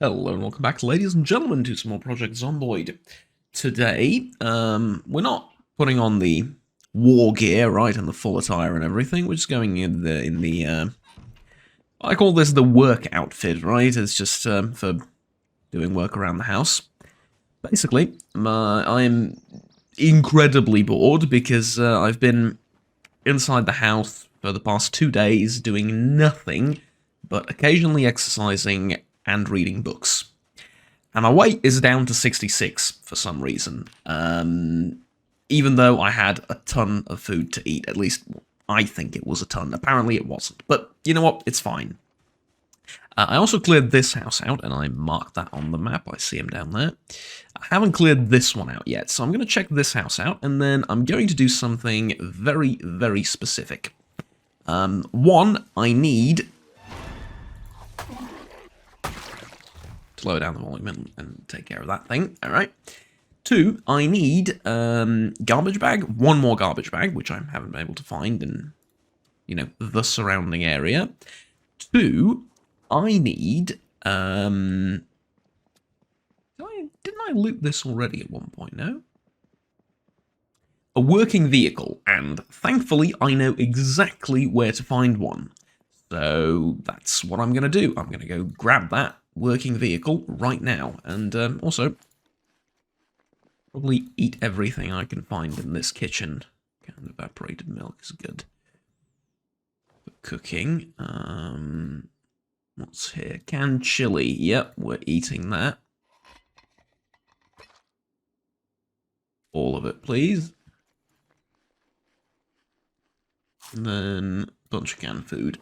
Hello and welcome back, ladies and gentlemen, to some more Project Zomboid. Today, we're not putting on the war gear, right, and the full attire and everything. We're just going in the I call this the work outfit, right? It's just for doing work around the house. Basically, I'm incredibly bored because I've been inside the house for the past 2 days doing nothing but occasionally exercising and reading books. And my weight is down to 66 for some reason. Even though I had a ton of food to eat, at least I think it was a ton. Apparently it wasn't. But you know what? It's fine. I also cleared this house out, and I marked that on the map. I see him down there. I haven't cleared this one out yet, so I'm going to check this house out, and then I'm going to do something very, very specific. One, I need to lower down the volume and take care of that thing. All right. Two, I need garbage bag. One more garbage bag, which I haven't been able to find in, the surrounding area. Two, I need, didn't I loot this already at one point, no? A working vehicle, and thankfully I know exactly where to find one. So that's what I'm going to do. I'm going to go grab that working vehicle right now, and also probably eat everything I can find in this kitchen. Canned evaporated milk is good. For cooking, what's here? Canned chili. Yep, we're eating that. All of it, please. And then a bunch of canned food.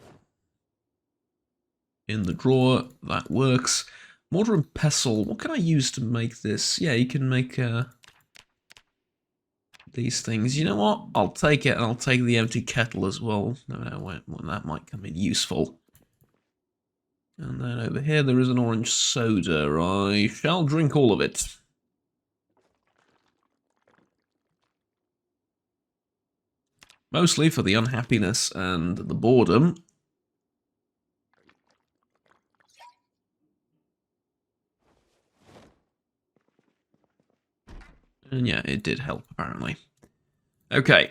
In the drawer, that works. Mortar and pestle, what can I use to make this? Yeah, you can make these things. You know what? I'll take it, and I'll take the empty kettle as well. No, that might come in useful. And then over here there is an orange soda. I shall drink all of it. Mostly for the unhappiness and the boredom. And yeah, it did help, apparently. Okay.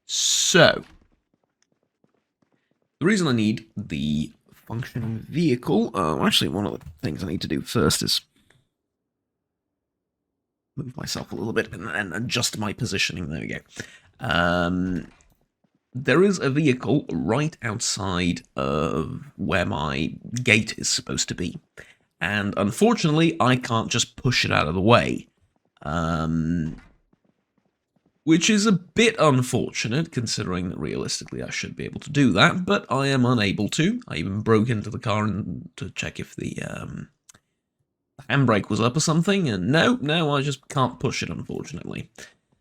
So, the reason I need the functioning vehicle... actually, one of the things I need to do first is move myself a little bit and adjust my positioning. There we go. There is a vehicle right outside of where my gate is supposed to be. And unfortunately, I can't just push it out of the way. Which is a bit unfortunate, considering that realistically I should be able to do that, but I am unable to. I even broke into the car to check if the handbrake was up or something, and no, I just can't push it, unfortunately.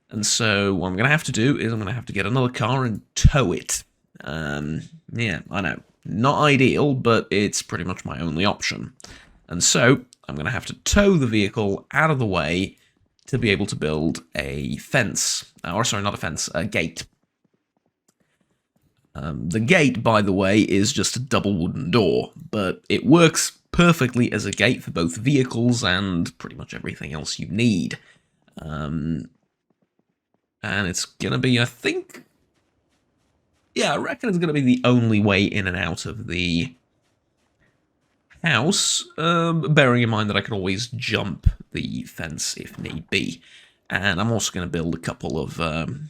And so what I'm going to have to do is I'm going to have to get another car and tow it. Yeah, I know. Not ideal, but it's pretty much my only option. And so I'm going to have to tow the vehicle out of the way to be able to build a fence. Or sorry, not a fence, a gate. The gate, by the way, is just a double wooden door, but it works perfectly as a gate for both vehicles and pretty much everything else you need. And it's going to be, I think... Yeah, I reckon it's going to be the only way in and out of the house, bearing in mind that I can always jump the fence if need be. And I'm also going to build a couple of...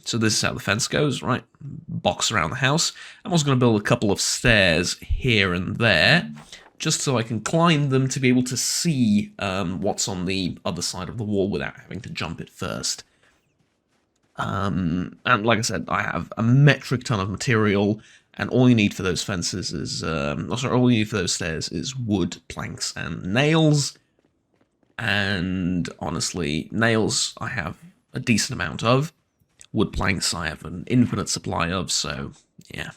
so this is how the fence goes, right? Box around the house. I'm also going to build a couple of stairs here and there, just so I can climb them to be able to see what's on the other side of the wall without having to jump it first. And like I said, I have a metric ton of material, and all you need for those fences is, all you need for those stairs is wood, planks, and nails. And honestly, nails I have a decent amount of. Wood planks I have an infinite supply of, so yeah.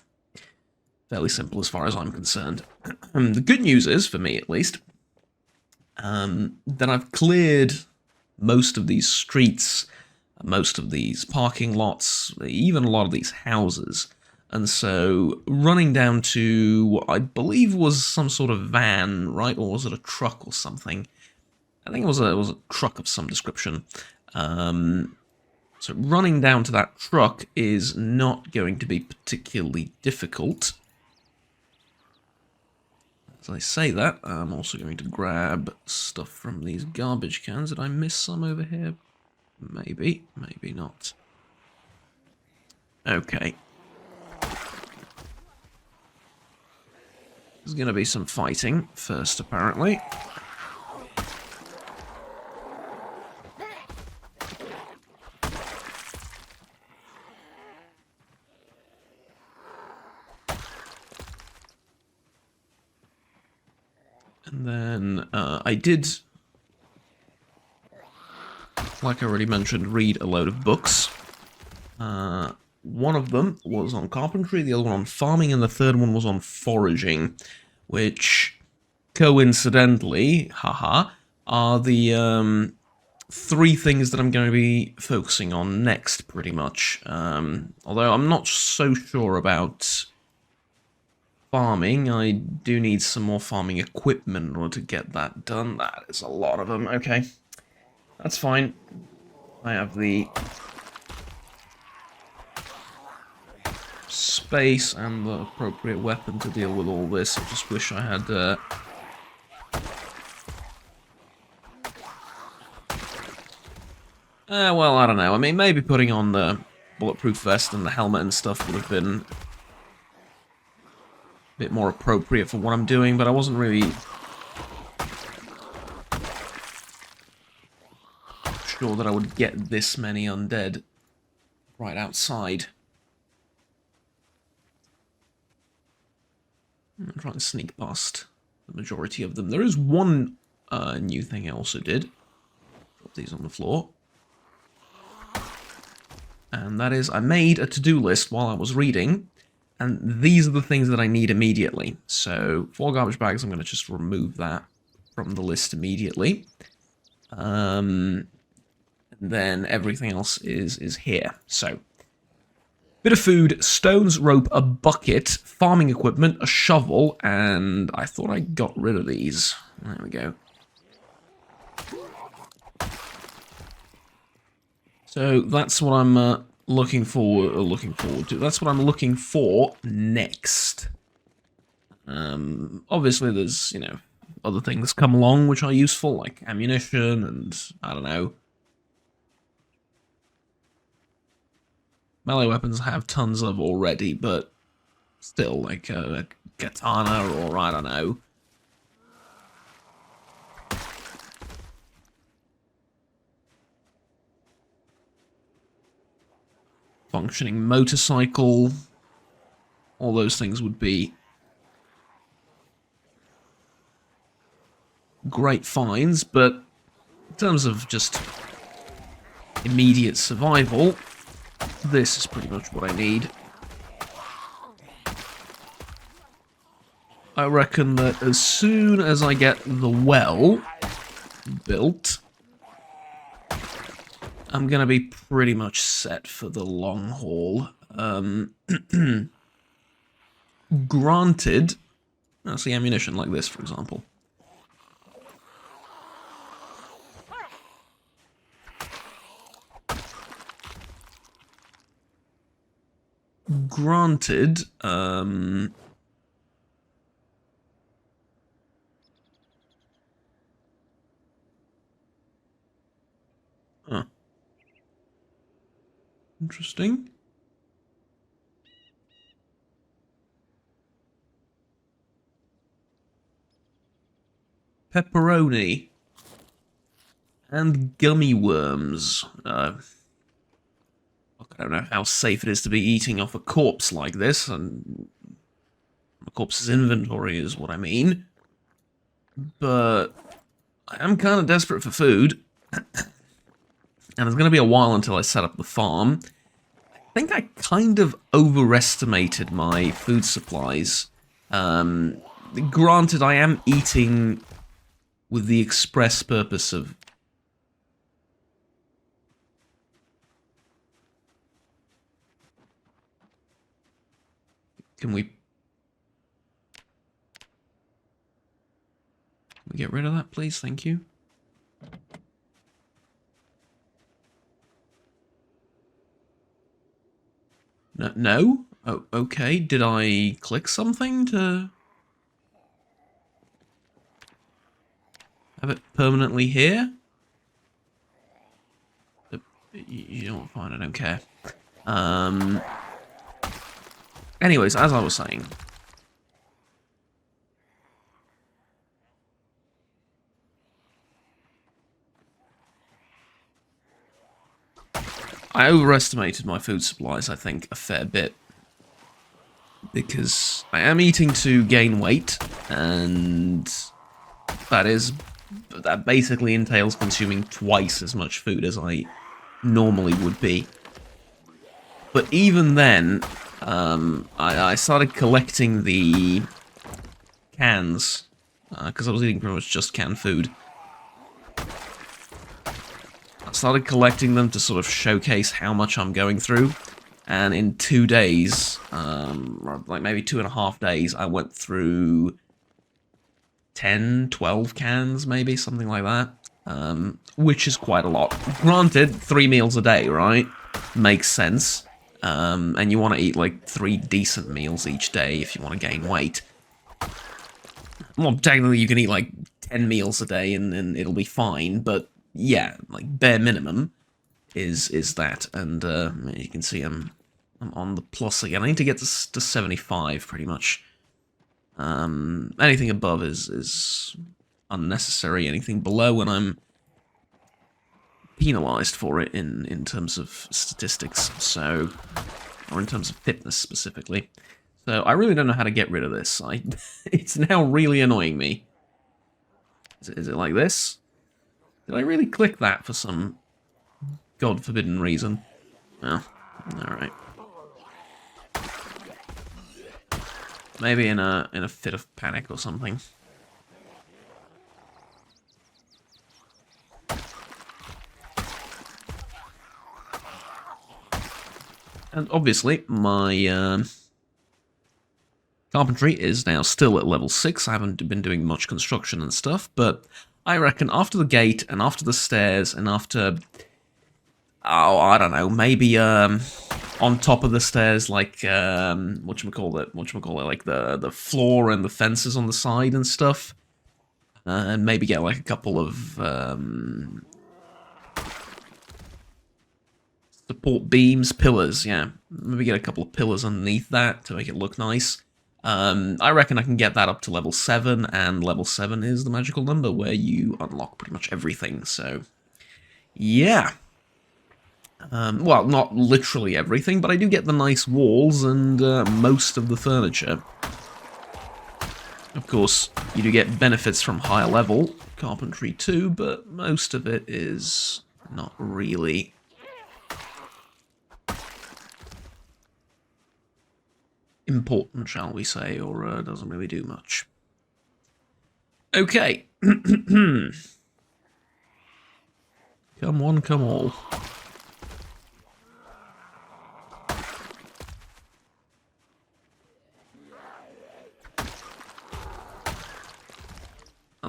Fairly simple as far as I'm concerned. The good news is, for me at least, that I've cleared most of these streets, most of these parking lots, even a lot of these houses. And so running down to what I believe was some sort of van, right? Or was it a truck or something? I think it was a truck of some description. So running down to that truck is not going to be particularly difficult. As I say that, I'm also going to grab stuff from these garbage cans. Did I miss some over here? Maybe, maybe not. Okay. There's going to be some fighting first, apparently. And then I did, like I already mentioned, read a load of books. One of them was on carpentry, the other one on farming, and the third one was on foraging, which, coincidentally, haha, are the three things that I'm going to be focusing on next, pretty much. Although I'm not so sure about farming. I do need some more farming equipment in order to get that done. That is a lot of them. Okay, that's fine. I have the space and the appropriate weapon to deal with all this. I just wish I had well, I don't know. I mean, maybe putting on the bulletproof vest and the helmet and stuff would have been a bit more appropriate for what I'm doing, but I wasn't really sure that I would get this many undead right outside. I'm trying to sneak past the majority of them. There is one new thing I also did. Drop these on the floor. And that is, I made a to-do list while I was reading, and these are the things that I need immediately. So, 4 garbage bags, I'm going to just remove that from the list immediately. And then everything else is here. So, bit of food, stones, rope, a bucket, farming equipment, a shovel, and I thought I got rid of these. There we go. So that's what I'm looking forward to. That's what I'm looking for next. Obviously, there's, you know, other things come along which are useful, like ammunition and, I don't know. Melee weapons I have tons of already, but still, like a katana or, I don't know. Functioning motorcycle. All those things would be great finds, but in terms of just immediate survival, this is pretty much what I need. I reckon that as soon as I get the well built, I'm going to be pretty much set for the long haul. Granted, let's see, ammunition like this, for example. Granted, huh. Interesting. Pepperoni. And gummy worms. I don't know how safe it is to be eating off a corpse like this, and a corpse's inventory is what I mean. But I am kind of desperate for food. And it's going to be a while until I set up the farm. I think I kind of overestimated my food supplies. Granted, I am eating with the express purpose of Can we get rid of that, please? Thank you. No? Oh, okay. Did I click something to have it permanently here? You don't fine, I don't care. Anyways, as I was saying, I overestimated my food supplies, I think, a fair bit. Because I am eating to gain weight, and that basically entails consuming twice as much food as I normally would be. But even then, I started collecting the cans, because I was eating pretty much just canned food. I started collecting them to sort of showcase how much I'm going through, and in 2 days, like maybe 2.5 days, I went through 10, 12 cans, maybe, something like that, which is quite a lot. Granted, 3 meals a day, right? Makes sense. And you want to eat like 3 decent meals each day if you want to gain weight. Well, technically you can eat like 10 meals a day and it'll be fine, but yeah, like bare minimum is that. And you can see I'm on the plus again. I need to get to 75 pretty much. Anything above is unnecessary. Anything below, and I'm penalized for it in terms of statistics, so, or in terms of fitness specifically. So I really don't know how to get rid of this. It's now really annoying me. Is it like this? Did I really click that for some god forbidden reason? Oh, alright. Maybe in a fit of panic or something. And obviously, my carpentry is now still at level 6. I haven't been doing much construction and stuff, but I reckon after the gate and after the stairs and after, oh, I don't know, maybe on top of the stairs, like whatchamacallit, like the floor and the fences on the side and stuff, and maybe get like a couple of support beams, pillars, yeah. Maybe get a couple of pillars underneath that to make it look nice. I reckon I can get that up to level 7, and level 7 is the magical number where you unlock pretty much everything, so yeah. Well, not literally everything, but I do get the nice walls and most of the furniture. Of course, you do get benefits from higher level carpentry too, but most of it is not really important, shall we say, or doesn't really do much. Okay. Come one, come all.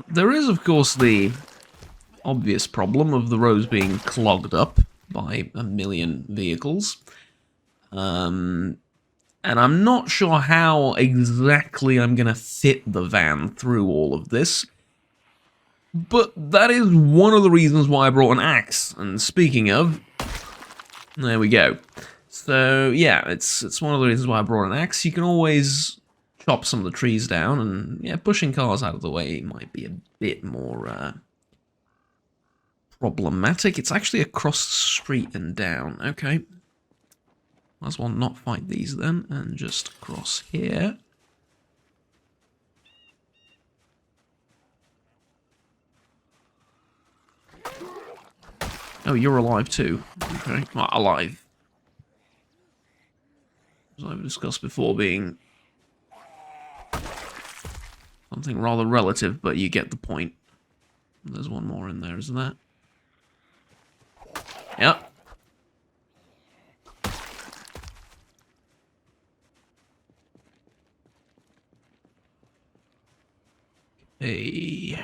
There is, of course, the obvious problem of the roads being clogged up by a million vehicles. And I'm not sure how exactly I'm going to fit the van through all of this. But that is one of the reasons why I brought an axe. And speaking of, there we go. So yeah, it's one of the reasons why I brought an axe. You can always chop some of the trees down, and yeah, pushing cars out of the way might be a bit more problematic. It's actually across the street and down. Okay. Might as well not fight these then, and just cross here. Oh, you're alive too. Okay, well, alive. As I've discussed before, being something rather relative, but you get the point. There's one more in there, isn't there? Yep. Hey.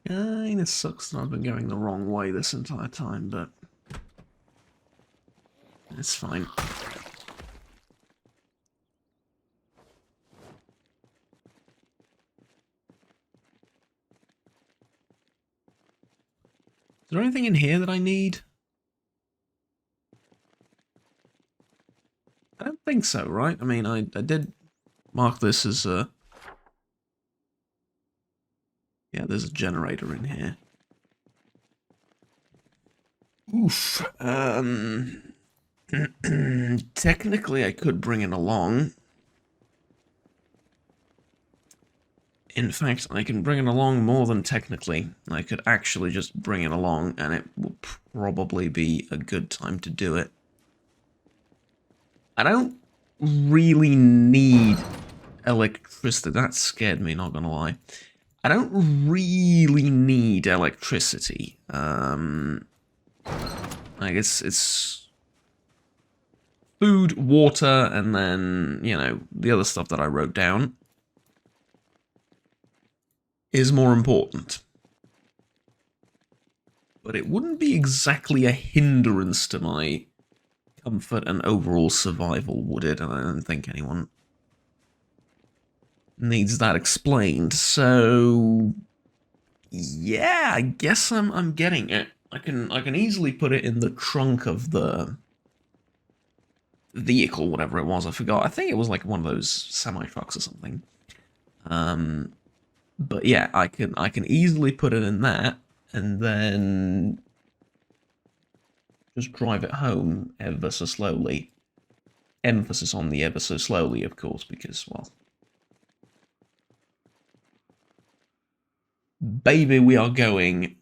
Kinda sucks that I've been going the wrong way this entire time, but it's fine. Is there anything in here that I need? I don't think so, right? I mean, I did mark this as a... Yeah, there's a generator in here. Oof. Technically, I could bring it along. In fact, I can bring it along more than technically. I could actually just bring it along, and it will probably be a good time to do it. I don't really need electricity. That scared me, not gonna lie. I don't really need electricity. I guess it's food, water, and then, you know, the other stuff that I wrote down is more important. But it wouldn't be exactly a hindrance to my comfort and overall survival, would it? And I don't think anyone needs that explained. So yeah, I guess I'm getting it. I can easily put it in the trunk of the vehicle, whatever it was. I forgot. I think it was like one of those semi trucks or something. But yeah, I can easily put it in that, and then just drive it home ever so slowly. Emphasis on the ever so slowly, of course, because, well, baby, we are going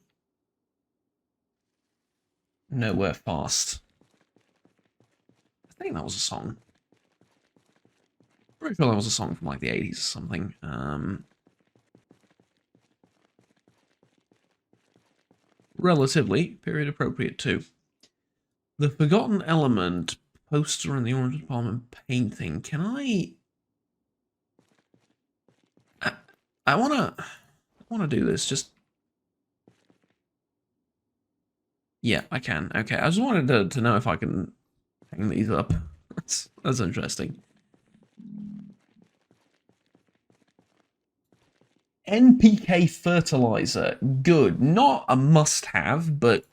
nowhere fast. I think that was a song. Pretty sure that was a song from like the 80s or something. Relatively period appropriate too. The Forgotten Element poster in the Orange Department painting. Can I wanna do this. Just yeah, I can. Okay, I just wanted to know if I can hang these up. That's interesting. NPK fertilizer, good. Not a must-have, but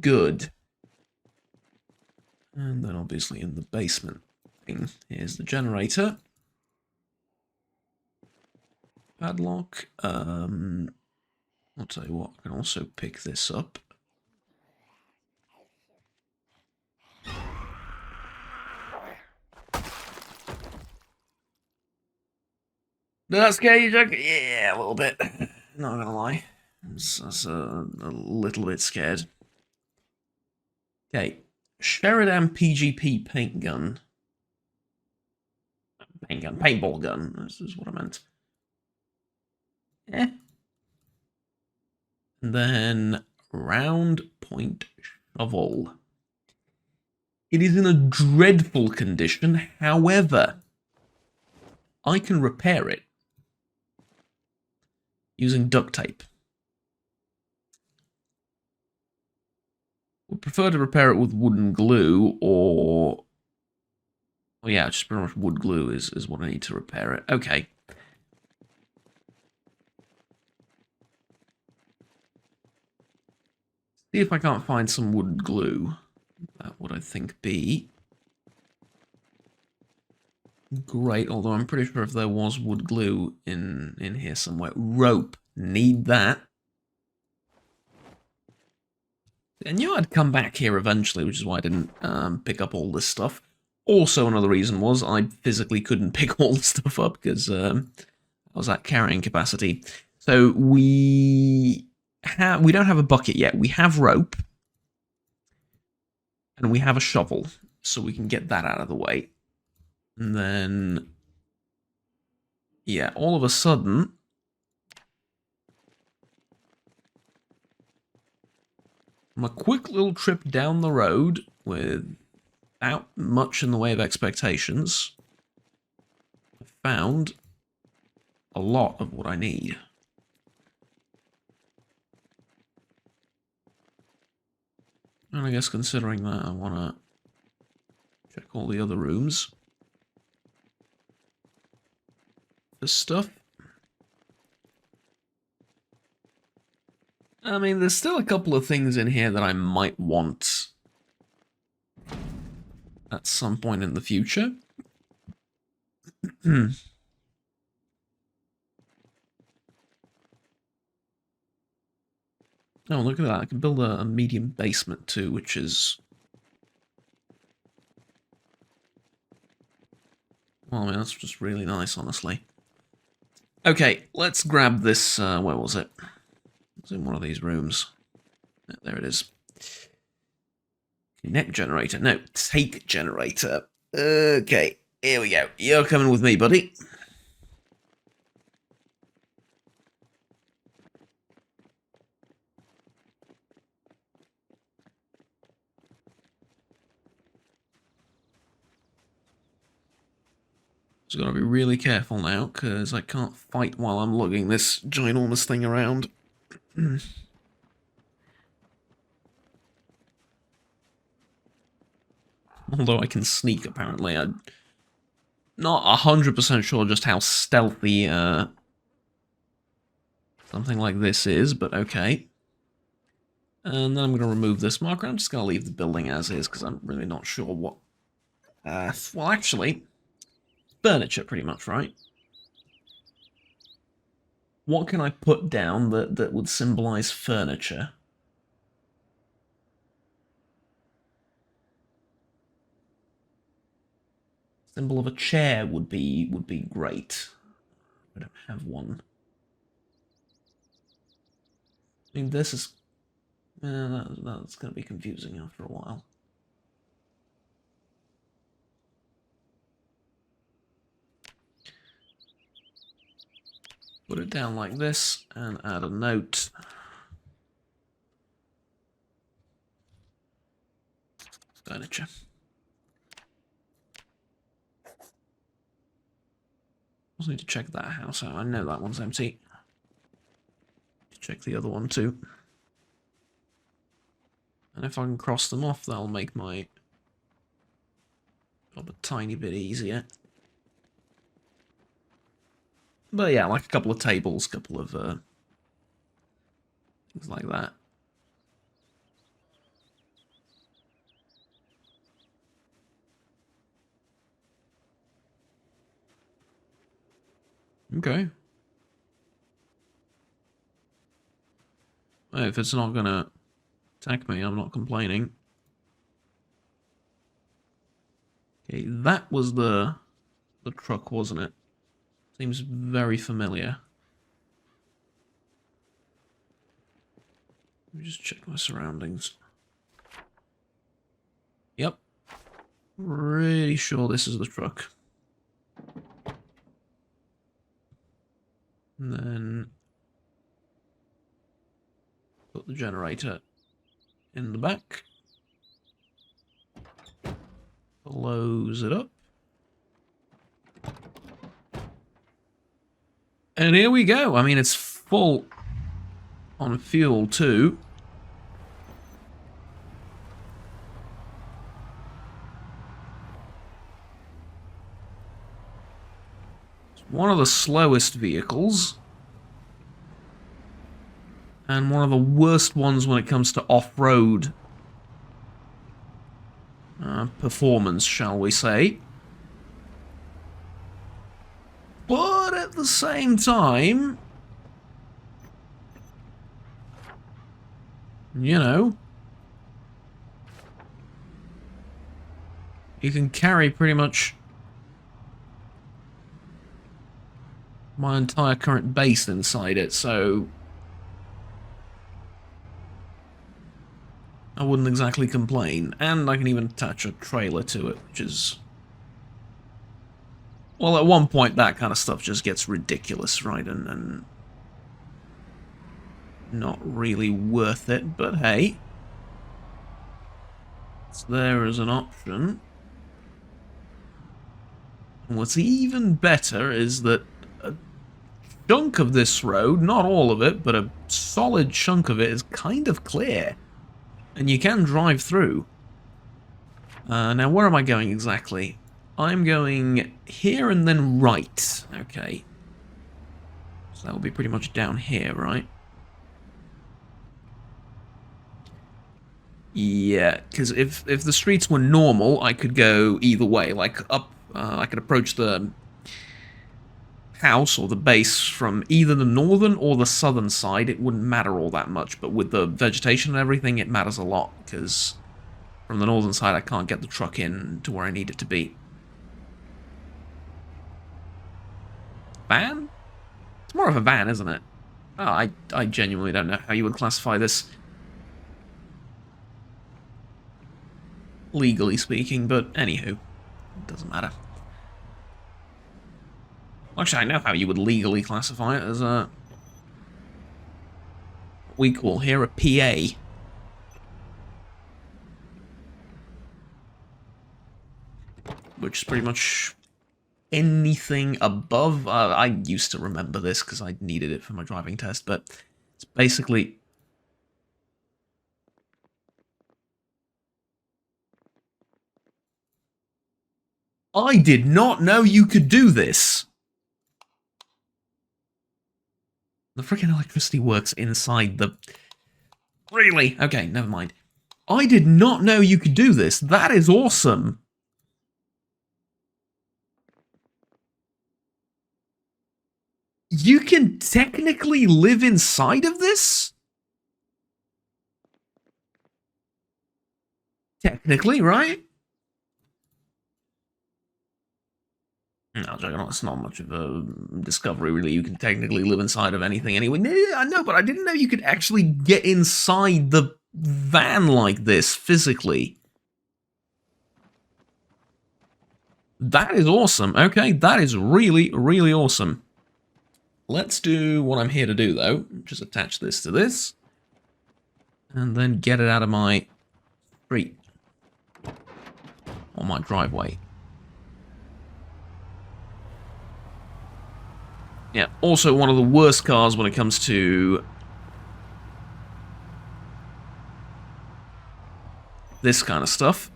good. And then obviously in the basement thing, here's the generator. Padlock. I'll tell you what, I can also pick this up. Did that scare you, Jack? Yeah, a little bit. Not gonna lie. I was a little bit scared. Okay. Sheridan PGP paint gun. Paintball gun. This is what I meant. Eh. And then round point shovel. It is in a dreadful condition, however, I can repair it using duct tape. Would prefer to repair it with wooden glue or... well, yeah, just pretty much wood glue is what I need to repair it. Okay. See if I can't find some wood glue. That would, I think, be great, although I'm pretty sure if there was wood glue in here somewhere. Rope. Need that. I knew I'd come back here eventually, which is why I didn't pick up all this stuff. Also, another reason was I physically couldn't pick all the stuff up because I was at carrying capacity. So we don't have a bucket yet. We have rope. And we have a shovel, so we can get that out of the way. And then, yeah, all of a sudden, On a quick little trip down the road without much in the way of expectations, I found a lot of what I need. And I guess considering that, I want to check all the other rooms for stuff. I mean, there's still a couple of things in here that I might want at some point in the future. Oh, look at that. I can build a medium basement too, which is... well, I mean, that's just really nice, honestly. Okay, let's grab this... where was it? It's in one of these rooms. There it is. Connect generator. No, take generator. Okay, here we go. You're coming with me, buddy. Just gotta be really careful now, because I can't fight while I'm lugging this ginormous thing around. Although I can sneak, apparently. I'm not 100% sure just how stealthy something like this is, but okay. And then I'm going to remove this marker. I'm just going to leave the building as is, because I'm really not sure what... well, actually, furniture, pretty much, right? What can I put down that would symbolize furniture? Symbol of a chair would be great. I don't have one. I mean, this is... that's going to be confusing after a while. Put it down like this, and add a note. Furniture. Also need to check that house out. I know that one's empty. Check the other one too. And if I can cross them off, that'll make my job a tiny bit easier. But yeah, like a couple of tables, a couple of things like that. Okay. Well, if it's not gonna attack me, I'm not complaining. Okay, that was the truck, wasn't it? Seems very familiar. Let me just check my surroundings. Yep. Pretty sure this is the truck. And then put the generator in the back. Close it up. And here we go. I mean, it's full on fuel too. It's one of the slowest vehicles. And one of the worst ones when it comes to off-road performance, shall we say. But at the same time, you know, you can carry pretty much my entire current base inside it, so I wouldn't exactly complain. And I can even attach a trailer to it, which is... well, at one point that kind of stuff just gets ridiculous, right? And not really worth it, but hey. It's there as an option. And what's even better is that a chunk of this road, not all of it, but a solid chunk of it is kind of clear. And you can drive through. Now, where am I going exactly? I'm going here and then right. Okay. So that will be pretty much down here, right? Yeah, because if the streets were normal, I could go either way. Like up, I could approach the house or the base from either the northern or the southern side. It wouldn't matter all that much, but with the vegetation and everything, it matters a lot, because from the northern side, I can't get the truck in to where I need it to be. Van? It's more of a van, isn't it? Oh, I genuinely don't know how you would classify this, legally speaking, but anywho, it doesn't matter. Actually, I know how you would legally classify it as a... we call here a PA. Which is pretty much anything above... I used to remember this because I needed it for my driving test, but it's basically... I did not know you could do this! The freaking electricity works inside the... Really? Okay, never mind. I did not know you could do this. That is awesome. You can technically live inside of this? Technically, right? No, it's not much of a discovery, really. You can technically live inside of anything anyway. I know, but I didn't know you could actually get inside the van like this, physically. That is awesome. Okay, that is really, really awesome. Let's do what I'm here to do, though. Just attach this to this. And then get it out of my street. Or my driveway. Yeah, also one of the worst cars when it comes to this kind of stuff.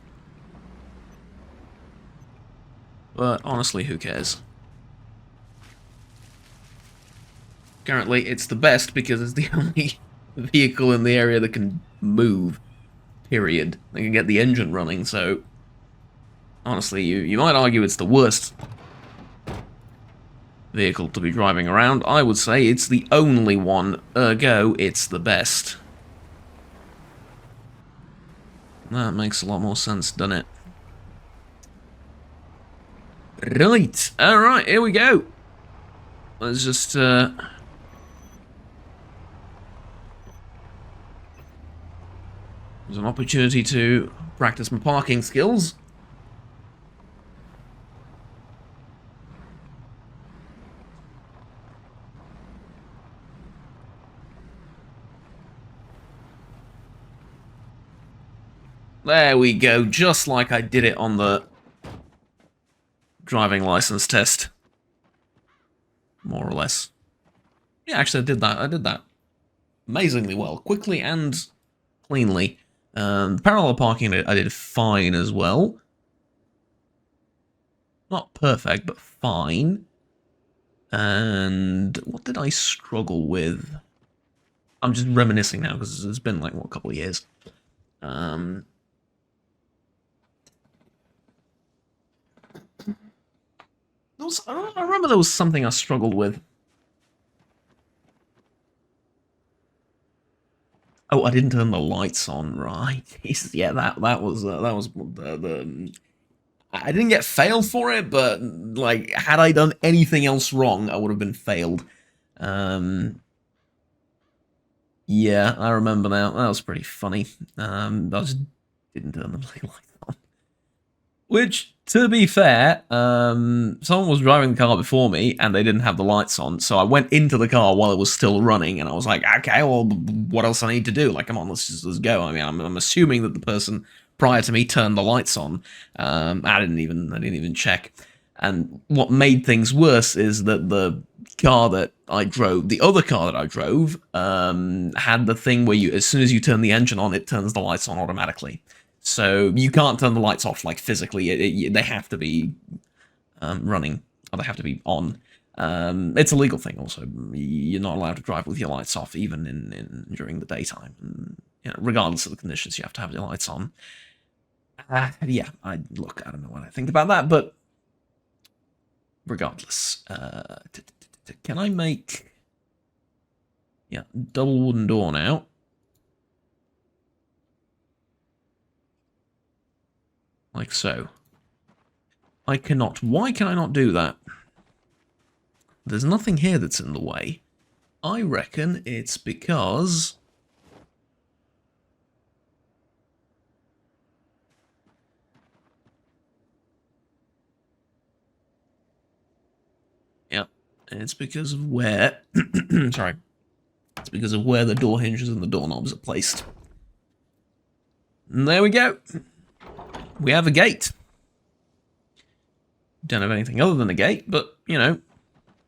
But honestly, who cares? Currently, it's the best because it's the only vehicle in the area that can move. Period. They can get the engine running, so... honestly, you might argue it's the worst vehicle to be driving around. I would say it's the only one, ergo, it's the best. That makes a lot more sense, doesn't it? Right, alright, here we go. Let's just, there's an opportunity to practice my parking skills. There we go, just like I did it on the driving license test. More or less. Yeah, actually I did that amazingly well, quickly and cleanly. Parallel parking I did fine as well. Not perfect, but fine. And what did I struggle with? I'm just reminiscing now, because it's been like, what, a couple of years. I remember there was something I struggled with. Oh, I didn't turn the lights on, right? Yeah, that was the I didn't get failed for it, but like, had I done anything else wrong, I would have been failed. Yeah, I remember now. That was pretty funny. I just didn't turn the lights on. Which, to be fair, someone was driving the car before me, and they didn't have the lights on, so I went into the car while it was still running, and I was like, okay, well, what else I need to do? Like, come on, let's go. I mean, I'm assuming that the person prior to me turned the lights on. I didn't even check. And what made things worse is that the car that I drove, the other car that I drove, had the thing where as soon as you turn the engine on, it turns the lights on automatically. So you can't turn the lights off, like, physically. They have to be running, or they have to be on. It's a legal thing, also. You're not allowed to drive with your lights off, even during the daytime. And, regardless of the conditions, you have to have your lights on. Yeah, I don't know what I think about that, but regardless, can I make, double wooden door now? Like so. I cannot. Why can I not do that? There's nothing here that's in the way. I reckon it's because... Yep, it's because of where... Sorry. It's because of where the door hinges and the doorknobs are placed. And there we go. We have a gate. Don't have anything other than a gate, but, don't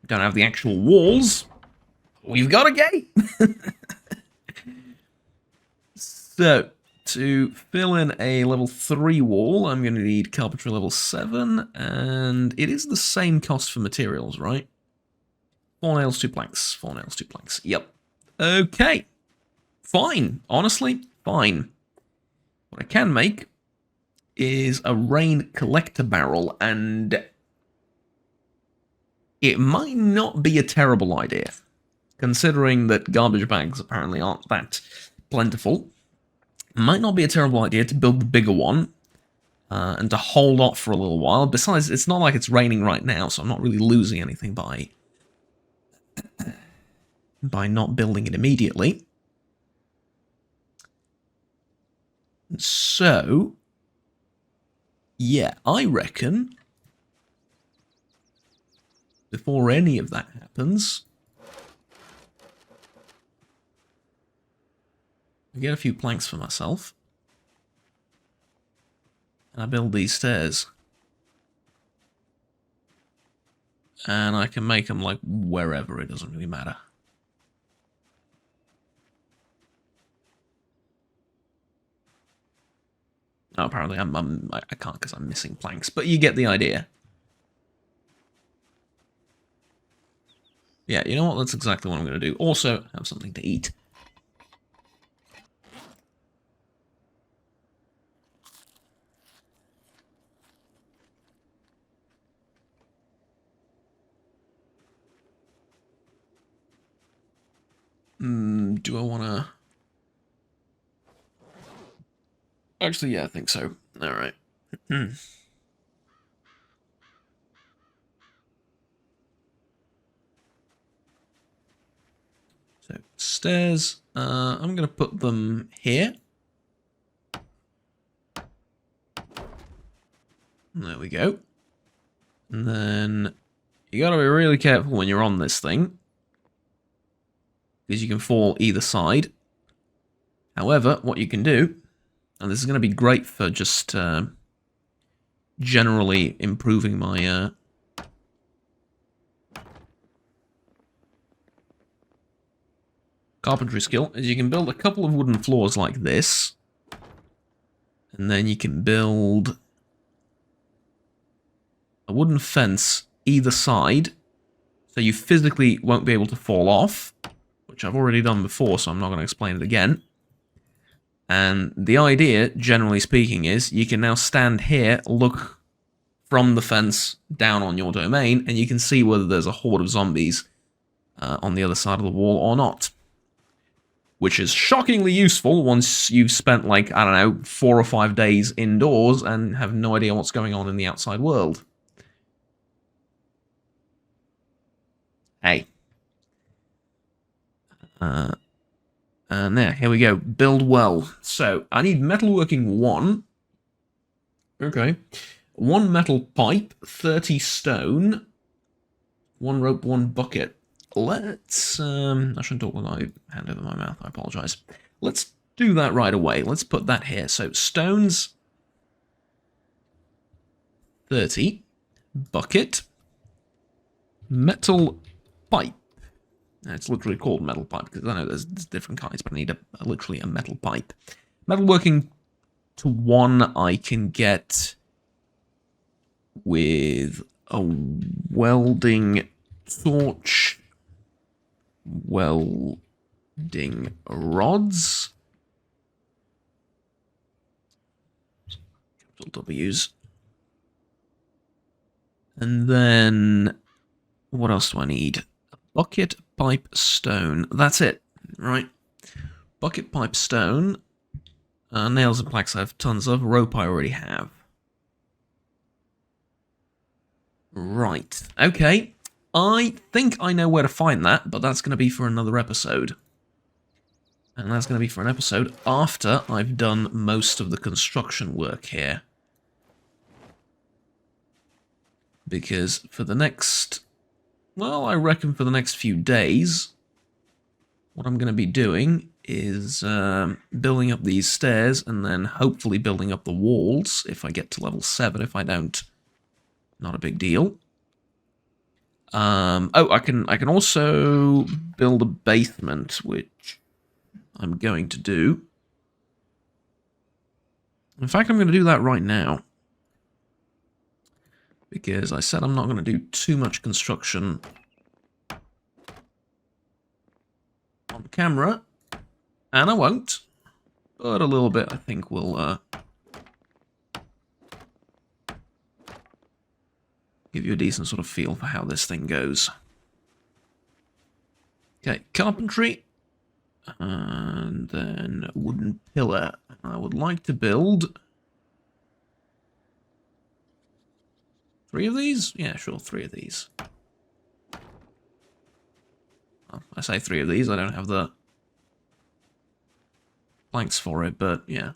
have the actual walls. We've got a gate! So, to fill in a level 3 wall, I'm going to need carpentry level 7, and it is the same cost for materials, right? 4 nails, 2 planks. 4 nails, 2 planks. Yep. Okay. Fine. Honestly, fine. What I can make is a rain collector barrel, and it might not be a terrible idea, considering that garbage bags apparently aren't that plentiful. It might not be a terrible idea to build the bigger one, and to hold off for a little while. Besides, it's not like it's raining right now, so I'm not really losing anything by not building it immediately. So, yeah, I reckon before any of that happens, I get a few planks for myself, and I build these stairs. And I can make them, like, wherever, it doesn't really matter. Oh, apparently I can't because I'm missing planks, but you get the idea. Yeah, you know what? That's exactly what I'm going to do. Also, have something to eat. Do I want to... Actually, yeah, I think so. Alright. So, stairs. I'm going to put them here. There we go. And then you got to be really careful when you're on this thing, because you can fall either side. However, what you can do, and this is going to be great for just generally improving my carpentry skill, is you can build a couple of wooden floors like this, and then you can build a wooden fence either side, so you physically won't be able to fall off, which I've already done before, so I'm not going to explain it again. And the idea, generally speaking, is you can now stand here, look from the fence down on your domain, and you can see whether there's a horde of zombies on the other side of the wall or not. Which is shockingly useful once you've spent, like, I don't know, 4 or 5 days indoors and have no idea what's going on in the outside world. Hey. And there, here we go. Build well. So, I need metalworking 1. Okay. 1 metal pipe, 30 stone, 1 rope, 1 bucket. Let's, I shouldn't talk with my hand over my mouth, I apologize. Let's do that right away. Let's put that here. So, stones, 30. Bucket. Metal pipe. It's literally called metal pipe, because I know there's different kinds, but I need literally a metal pipe. Metalworking to 1 I can get with a welding torch, welding rods, capital W's, and then what else do I need? Bucket, pipe, stone. That's it, right? Bucket, pipe, stone. Nails and planks I have tons of. Rope I already have. Right. Okay. I think I know where to find that, but that's going to be for another episode. And that's going to be for an episode after I've done most of the construction work here. Because for the next... well, I reckon for the next few days, what I'm going to be doing is building up these stairs and then hopefully building up the walls if I get to level 7. If I don't, not a big deal. Oh, I can also build a basement, which I'm going to do. In fact, I'm going to do that right now. Because I said I'm not going to do too much construction on camera, and I won't, but a little bit I think will give you a decent sort of feel for how this thing goes. Okay, carpentry, and then a wooden pillar. I would like to build 3 of these? Yeah, sure, 3 of these. Well, I say 3 of these, I don't have the planks for it, but yeah.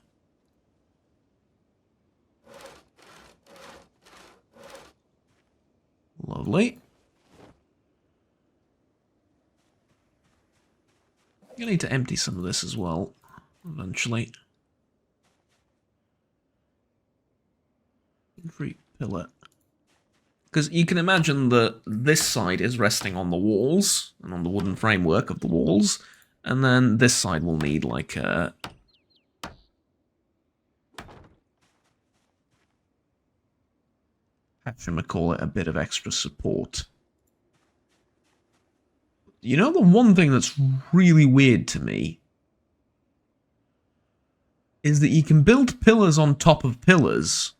Lovely. I need to empty some of this as well, eventually. Free pillar. Because you can imagine that this side is resting on the walls, and on the wooden framework of the walls, and then this side will need, like, a... call it a bit of extra support. You know the one thing that's really weird to me? Is that you can build pillars on top of pillars...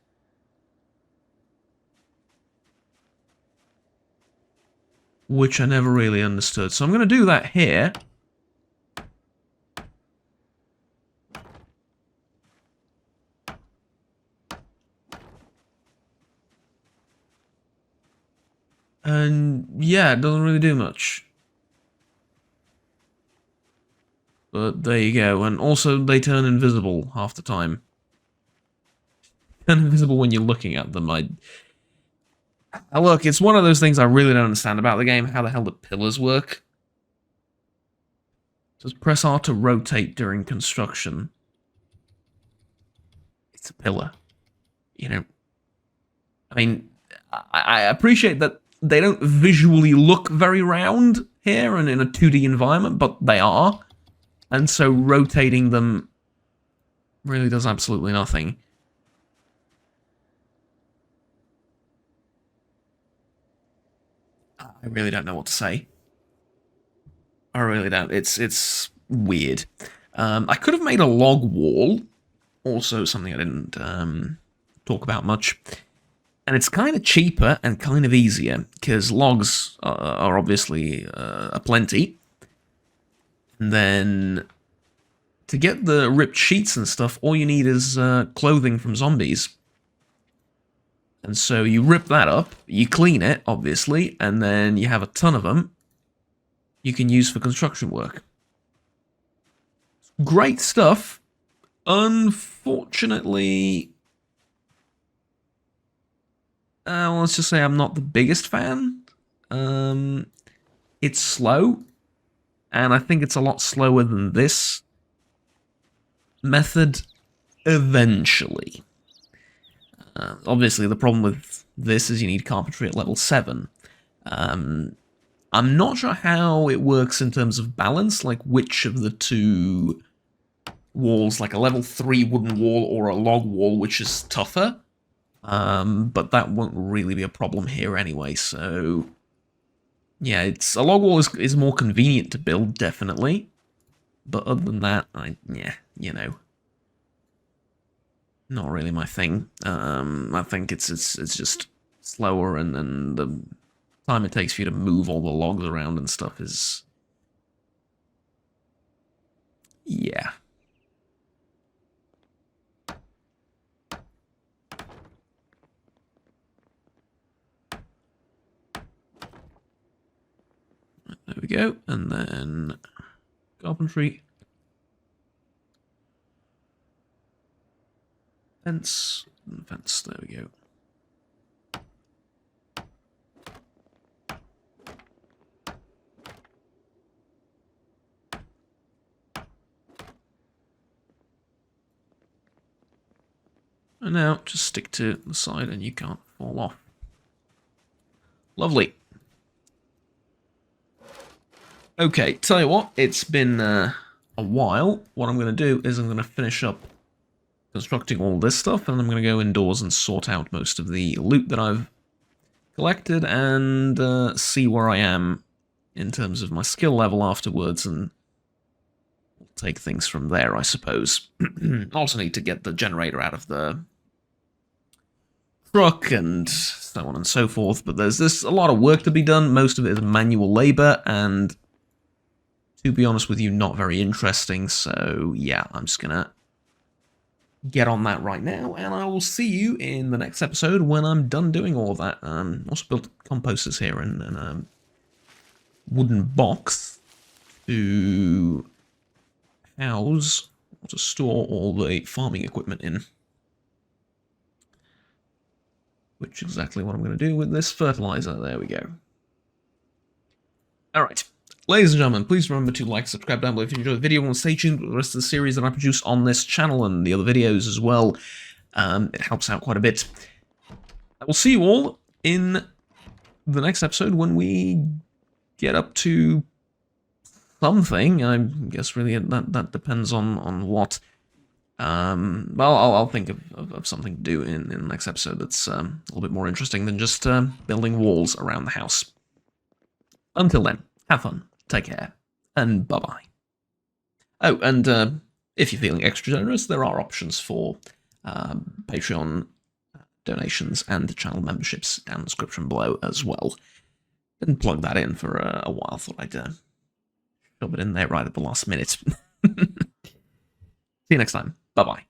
which I never really understood. So I'm going to do that here. And yeah, it doesn't really do much. But there you go. And also they turn invisible half the time. Turn invisible when you're looking at them. Look, it's one of those things I really don't understand about the game, how the hell the pillars work. Just press R to rotate during construction. It's a pillar. You know, I mean, I appreciate that they don't visually look very round here and in a 2D environment, but they are. And so rotating them really does absolutely nothing. I really don't know what to say. I really don't. It's weird. I could have made a log wall. Also something I didn't talk about much. And it's kind of cheaper and kind of easier, because logs are obviously aplenty. And then to get the ripped sheets and stuff, all you need is clothing from zombies. And so you rip that up, you clean it, obviously, and then you have a ton of them you can use for construction work. Great stuff. Unfortunately, well, let's just say I'm not the biggest fan. It's slow, and I think it's a lot slower than this method eventually. Obviously, the problem with this is you need carpentry at level 7. I'm not sure how it works in terms of balance, like which of the two walls, like a level 3 wooden wall or a log wall, which is tougher. But that won't really be a problem here anyway, so... Yeah, it's a log wall is more convenient to build, definitely. But other than that, yeah, you know, not really my thing. I think it's just slower, and then the time it takes for you to move all the logs around and stuff is... yeah. There we go, and then carpentry. Fence, there we go. And now just stick to the side and you can't fall off. Lovely. Okay, tell you what, it's been a while. What I'm going to do is I'm going to finish up constructing all this stuff, and I'm going to go indoors and sort out most of the loot that I've collected, and see where I am in terms of my skill level afterwards, and we'll take things from there, I suppose. I also need to get the generator out of the truck, and so on and so forth, but there's a lot of work to be done. Most of it is manual labor, and to be honest with you, not very interesting, so yeah, I'm just gonna get on that right now, and I will see you in the next episode when I'm done doing all of that. Also built composters here and a wooden box to house, or to store all the farming equipment in. Which is exactly what I'm going to do with this fertilizer. There we go. Alright. Ladies and gentlemen, please remember to like, subscribe down below if you enjoyed the video, and stay tuned for the rest of the series that I produce on this channel and the other videos as well. It helps out quite a bit. I will see you all in the next episode when we get up to something. I guess really that depends on what. Well, I'll think of something to do in the next episode that's a little bit more interesting than just building walls around the house. Until then, have fun. Take care, and bye-bye. Oh, and if you're feeling extra generous, there are options for Patreon donations and channel memberships down in the description below as well. Didn't plug that in for a while, thought I'd shove it in there right at the last minute. See you next time. Bye-bye.